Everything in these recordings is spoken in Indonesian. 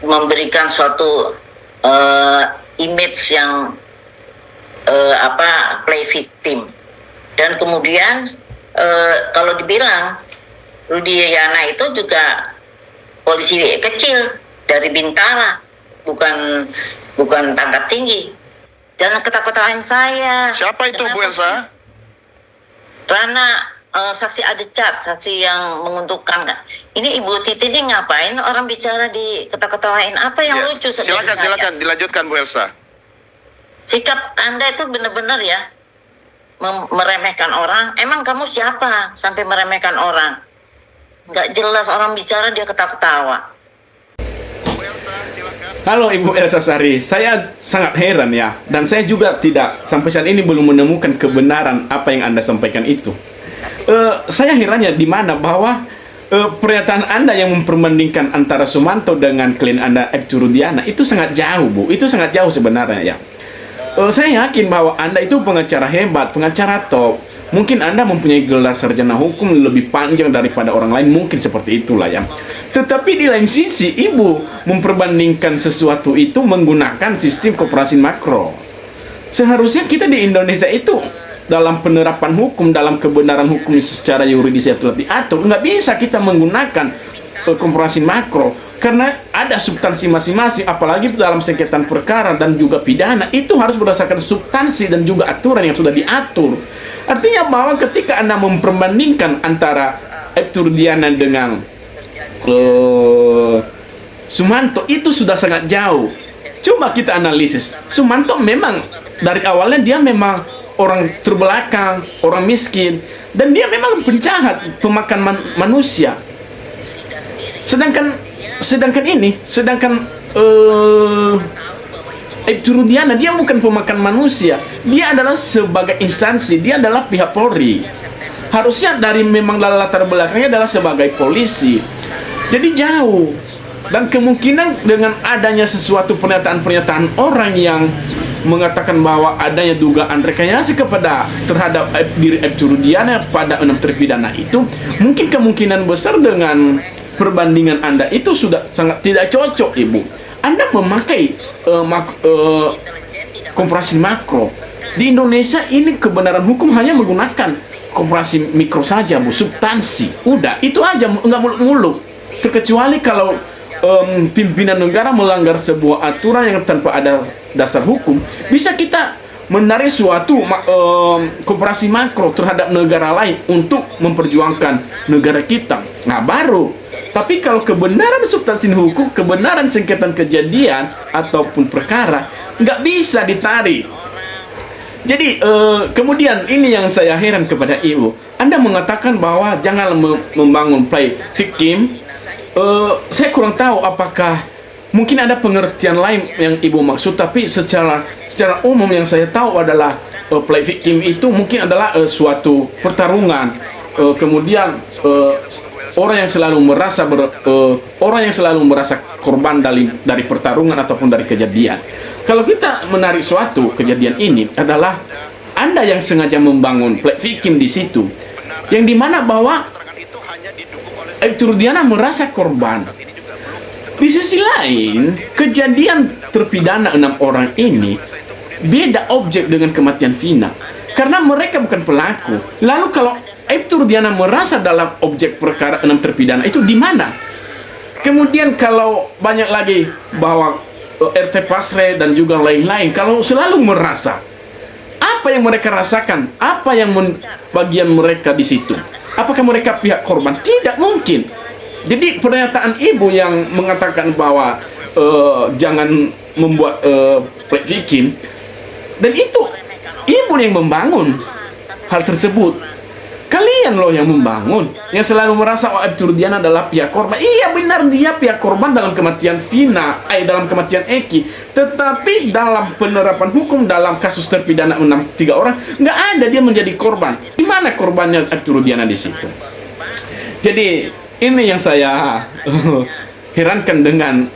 memberikan suatu uh, image yang play victim. Dan kemudian kalau dibilang Rudiana itu juga polisi kecil dari Bintara, bukan pangkat tinggi. Jangan ketakutan saya. Siapa itu, Bu Elsa? Rana, saksi adecat, saksi yang menguntungkan. Ini Ibu Titi ini ngapain orang bicara di ketawa-ketawain? Apa yang lucu? Silakan dilanjutkan, Bu Elsa. Sikap Anda itu benar-benar ya meremehkan orang. Emang kamu siapa sampai meremehkan orang? Nggak jelas orang bicara dia ketawa-ketawa. Halo Ibu Elsa Sari, saya sangat heran ya, dan saya juga tidak sampai saat ini belum menemukan kebenaran apa yang Anda sampaikan itu. Saya herannya di mana bahwa pernyataan Anda yang memperbandingkan antara Sumanto dengan klien Anda Aibtu Rudiana itu sangat jauh, Bu. Itu sangat jauh sebenarnya ya. Saya yakin bahwa Anda itu pengacara hebat, pengacara top. Mungkin Anda mempunyai gelar sarjana hukum lebih panjang daripada orang lain, mungkin seperti itulah ya. Tetapi di lain sisi, Ibu memperbandingkan sesuatu itu menggunakan sistem koperasi makro. Seharusnya kita di Indonesia itu dalam penerapan hukum, dalam kebenaran hukum secara yuridis yang telah diatur, nggak bisa kita menggunakan koperasi makro, karena ada substansi masing-masing, apalagi dalam sengketa perkara dan juga pidana, itu harus berdasarkan substansi dan juga aturan yang sudah diatur. Artinya bahwa ketika Anda memperbandingkan antara Aibtu Rudiana dengan Sumanto, itu sudah sangat jauh. Coba kita analisis. Sumanto memang dari awalnya dia memang orang terbelakang, orang miskin, dan dia memang penjahat, pemakan manusia. Sedangkan Aibtu Rudiana dia bukan pemakan manusia, dia adalah sebagai instansi, dia adalah pihak Polri. Harusnya dari memang latar belakangnya adalah sebagai polisi. Jadi jauh. Dan kemungkinan dengan adanya sesuatu pernyataan-pernyataan orang yang mengatakan bahwa adanya dugaan rekayasa terhadap diri Aibtu Rudiana pada 6 terpidana itu, mungkin kemungkinan besar dengan perbandingan Anda itu sudah sangat tidak cocok, Ibu. Anda memakai koperasi makro. Di Indonesia ini kebenaran hukum hanya menggunakan koperasi mikro saja, Bu, substansi. Udah, itu aja, nggak muluk-muluk. Terkecuali kalau pimpinan negara melanggar sebuah aturan yang tanpa ada dasar hukum, bisa kita menarik suatu koperasi makro terhadap negara lain untuk memperjuangkan negara kita. Nah, baru. Tapi kalau kebenaran substansi hukum, kebenaran sengketa kejadian ataupun perkara, nggak bisa ditarik. Jadi kemudian ini yang saya heran kepada Ibu. Anda mengatakan bahwa jangan membangun play victim. Saya kurang tahu apakah mungkin ada pengertian lain yang Ibu maksud, tapi secara umum yang saya tahu adalah play victim itu mungkin adalah suatu pertarungan. Kemudian orang yang selalu merasa korban dari pertarungan ataupun dari kejadian. Kalau kita menarik suatu kejadian ini adalah Anda yang sengaja membangun play victim di situ, yang dimana bahwa Aibtu Rudiana merasa korban. Di sisi lain, kejadian terpidana 6 orang ini beda objek dengan kematian Vina, karena mereka bukan pelaku. Lalu kalau Aibtu Rudiana merasa dalam objek perkara 6 terpidana itu di mana? Kemudian kalau banyak lagi bahwa RT Pasre dan juga lain-lain, kalau selalu merasa, apa yang mereka rasakan? Apa yang bagian mereka di situ? Apakah mereka pihak korban? Tidak mungkin. Jadi pernyataan Ibu yang mengatakan bahwa jangan membuat play victim, dan itu Ibu yang membangun hal tersebut. Kalian loh yang membangun, yang selalu merasa Aibtu Rudiana adalah pihak korban. Iya benar, dia pihak korban dalam kematian Vina, dalam kematian Eki. Tetapi dalam penerapan hukum dalam kasus terpidana 3 orang, nggak ada dia menjadi korban. Di mana korbannya Aibtu Rudiana di situ? Jadi ini yang saya herankan dengan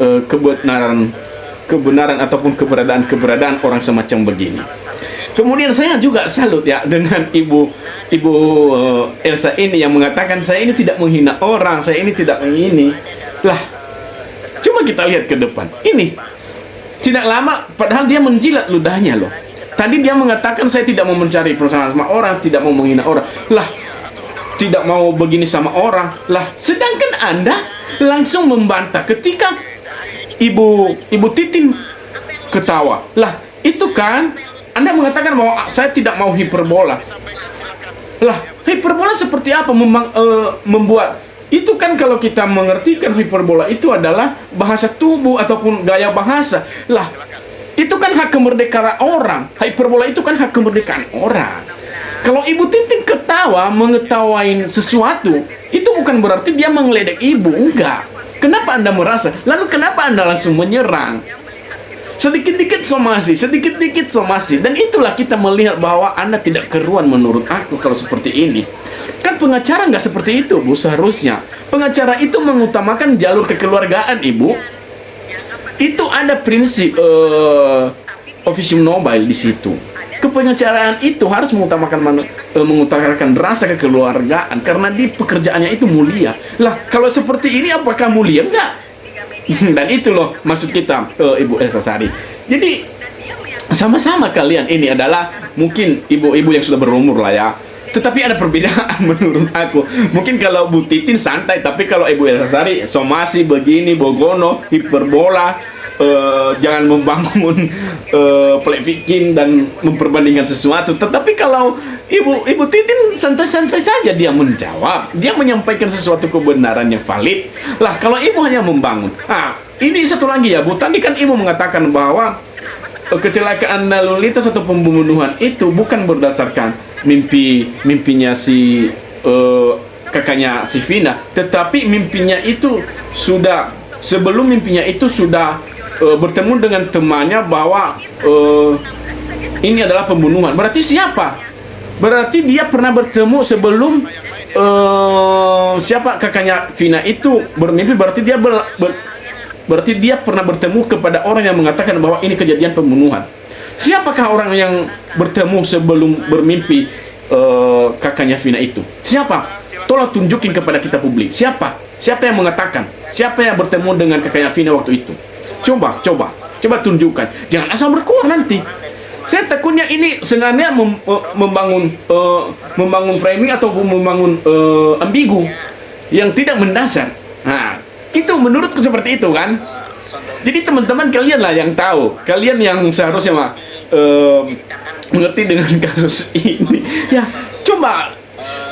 kebenaran ataupun keberadaan orang semacam begini. Kemudian saya juga salut ya dengan Ibu Elsa ini yang mengatakan saya ini tidak menghina orang, saya ini tidak ini. Lah, Coba kita lihat ke depan. Ini tidak lama, padahal dia menjilat ludahnya loh. Tadi dia mengatakan saya tidak mau mencari persoalan sama orang, tidak mau menghina orang. Lah, tidak mau begini sama orang. Lah, sedangkan Anda langsung membantah ketika Ibu Titin ketawa. Lah, itu kan Anda mengatakan bahwa saya tidak mau hiperbola. Lah, hiperbola seperti apa membuat itu kan? Kalau kita mengertikan hiperbola itu adalah bahasa tubuh ataupun gaya bahasa. Lah, itu kan hak kemerdekaan orang. Hiperbola itu kan hak kemerdekaan orang. Kalau Ibu Titin ketawa mengetawain sesuatu, itu bukan berarti dia mengledek ibu, enggak. Kenapa Anda merasa? Lalu kenapa Anda langsung menyerang? Sedikit-dikit somasi. Dan itulah kita melihat bahwa Anda tidak keruan menurut aku kalau seperti ini. Kan pengacara nggak seperti itu, Bu, seharusnya. Pengacara itu mengutamakan jalur kekeluargaan, Ibu. Itu ada prinsip officium nobile di situ. Kepengacaraan itu harus mengutamakan rasa kekeluargaan karena di pekerjaannya itu mulia. Lah, kalau seperti ini apakah mulia? Enggak. Dan itu loh maksud kita, Ibu Elsa Sari. Jadi sama-sama kalian ini adalah mungkin ibu-ibu yang sudah berumur lah ya. Tetapi ada perbedaan menurut aku. Mungkin kalau Bu Titin santai, tapi kalau Ibu Elsa Sari somasi begini, bogono, hiperbola, jangan membangun plek dan memperbandingkan sesuatu. Tetapi kalau Ibu Titin santai-santai saja dia menjawab, dia menyampaikan sesuatu kebenaran yang valid. Lah, kalau Ibu hanya membangun. Ini satu lagi ya, Bu. Tadi kan Ibu mengatakan bahwa kecelakaan lalu lintas atau pembunuhan itu bukan berdasarkan mimpinya si kakaknya si Vina, tetapi mimpinya itu sudah sebelum mimpinya itu sudah bertemu dengan temannya bahwa ini adalah pembunuhan. Berarti siapa? Berarti dia pernah bertemu sebelum siapa kakaknya Vina itu bermimpi. Berarti dia pernah bertemu kepada orang yang mengatakan bahwa ini kejadian pembunuhan. Siapakah orang yang bertemu sebelum bermimpi kakaknya Vina itu? Siapa? Tolong tunjukin kepada kita publik. Siapa yang mengatakan? Siapa yang bertemu dengan kakaknya Vina waktu itu? Coba tunjukkan. Jangan asal berkuah nanti. Saya takutnya ini sengaja membangun framing atau membangun ambigu yang tidak mendasar. Nah, itu menurutku seperti itu kan. Jadi teman-teman kalian lah yang tahu, kalian yang seharusnya mengerti dengan kasus ini. Ya, coba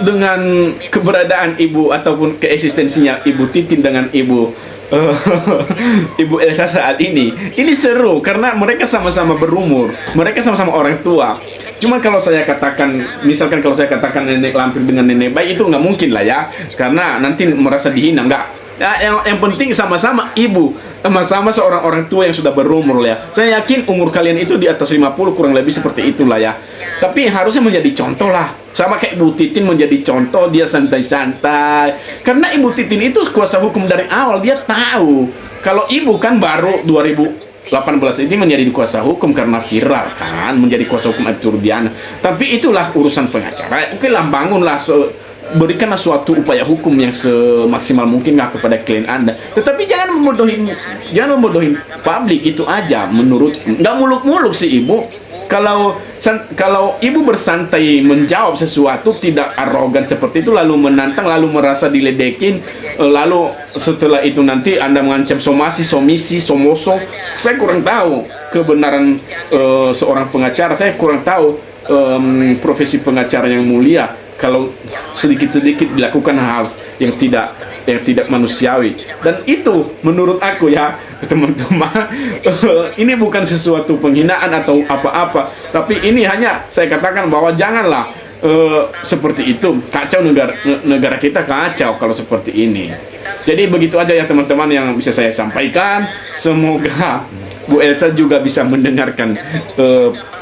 dengan keberadaan ibu ataupun keeksistensinya Ibu Titin dengan Ibu Elsa saat ini seru karena mereka sama-sama berumur, mereka sama-sama orang tua. Cuma kalau saya katakan, misalkan kalau saya katakan nenek lampir dengan nenek baik, itu nggak mungkin lah ya, karena nanti merasa dihina. Nggak. Yang penting sama-sama ibu, sama-sama seorang orang tua yang sudah berumur ya. Saya yakin umur kalian itu di atas 50 kurang lebih seperti itulah ya. Tapi harusnya menjadi contoh lah. Sama kayak Ibu Titin menjadi contoh, dia santai-santai. Karena Ibu Titin itu kuasa hukum dari awal, dia tahu. Kalau ibu kan baru 2018 ini menjadi kuasa hukum karena viral kan, menjadi kuasa hukum Abturdiana. Tapi itulah urusan pengacara. Oke lah, bangunlah, berikanlah suatu upaya hukum yang semaksimal mungkin kepada klien Anda. Tetapi jangan membodohin publik, itu aja menurut. Nggak muluk-muluk sih ibu. Kalau ibu bersantai menjawab sesuatu, tidak arogan seperti itu, lalu menantang, lalu merasa diledekin, lalu setelah itu nanti Anda mengancam somasi, somisi, somoso. Saya kurang tahu kebenaran seorang pengacara. Saya kurang tahu profesi pengacara yang mulia kalau sedikit-sedikit dilakukan hal yang tidak manusiawi. Dan itu menurut aku ya teman-teman, ini bukan sesuatu penghinaan atau apa-apa, tapi ini hanya saya katakan bahwa janganlah seperti itu. Kacau negara kita, kacau kalau seperti ini. Jadi begitu aja ya teman-teman yang bisa saya sampaikan. Semoga Bu Elsa juga bisa mendengarkan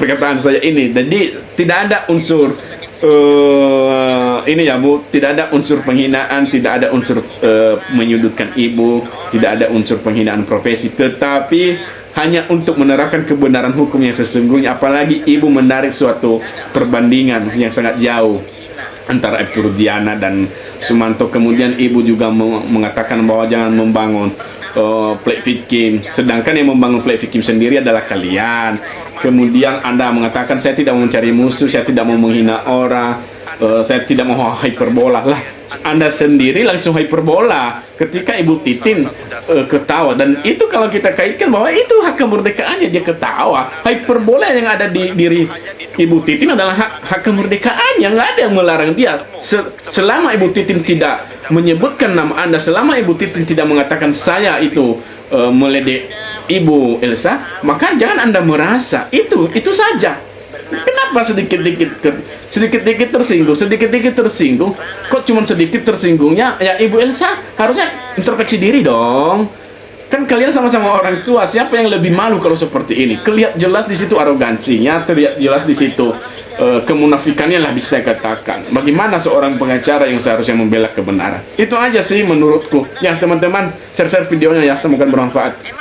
perkataan saya ini. Jadi tidak ada unsur ini ya Bu, tidak ada unsur penghinaan, tidak ada unsur menyudutkan ibu, tidak ada unsur penghinaan profesi, tetapi hanya untuk menerapkan kebenaran hukum yang sesungguhnya. Apalagi ibu menarik suatu perbandingan yang sangat jauh antara Abturdiana dan Sumanto. Kemudian ibu juga mengatakan bahwa jangan membangun plate victim, sedangkan yang membangun plate victim sendiri adalah kalian. Kemudian Anda mengatakan saya tidak mau mencari musuh, saya tidak mau menghina orang, saya tidak mau hyperbola lah. Anda sendiri langsung hyperbola ketika Ibu Titin ketawa, dan itu kalau kita kaitkan bahwa itu hak kemerdekaannya, dia ketawa. Hyperbola yang ada di diri Ibu Titin adalah hak kemerdekaan, yang nggak ada yang melarang dia. Selama Ibu Titin tidak menyebutkan nama Anda, selama Ibu Titin tidak mengatakan saya itu meledek Ibu Elsa, maka jangan Anda merasa itu saja. Kenapa sedikit-dikit tersinggung? Kok cuma sedikit tersinggungnya? Ya Ibu Elsa harusnya introspeksi diri dong. Kan kalian sama-sama orang tua, siapa yang lebih malu kalau seperti ini? Kelihatan jelas di situ arogansinya, terlihat jelas di situ kemunafikannya lah, bisa saya katakan. Bagaimana seorang pengacara yang seharusnya membela kebenaran? Itu aja sih menurutku. Ya teman-teman, share videonya ya, semoga bermanfaat.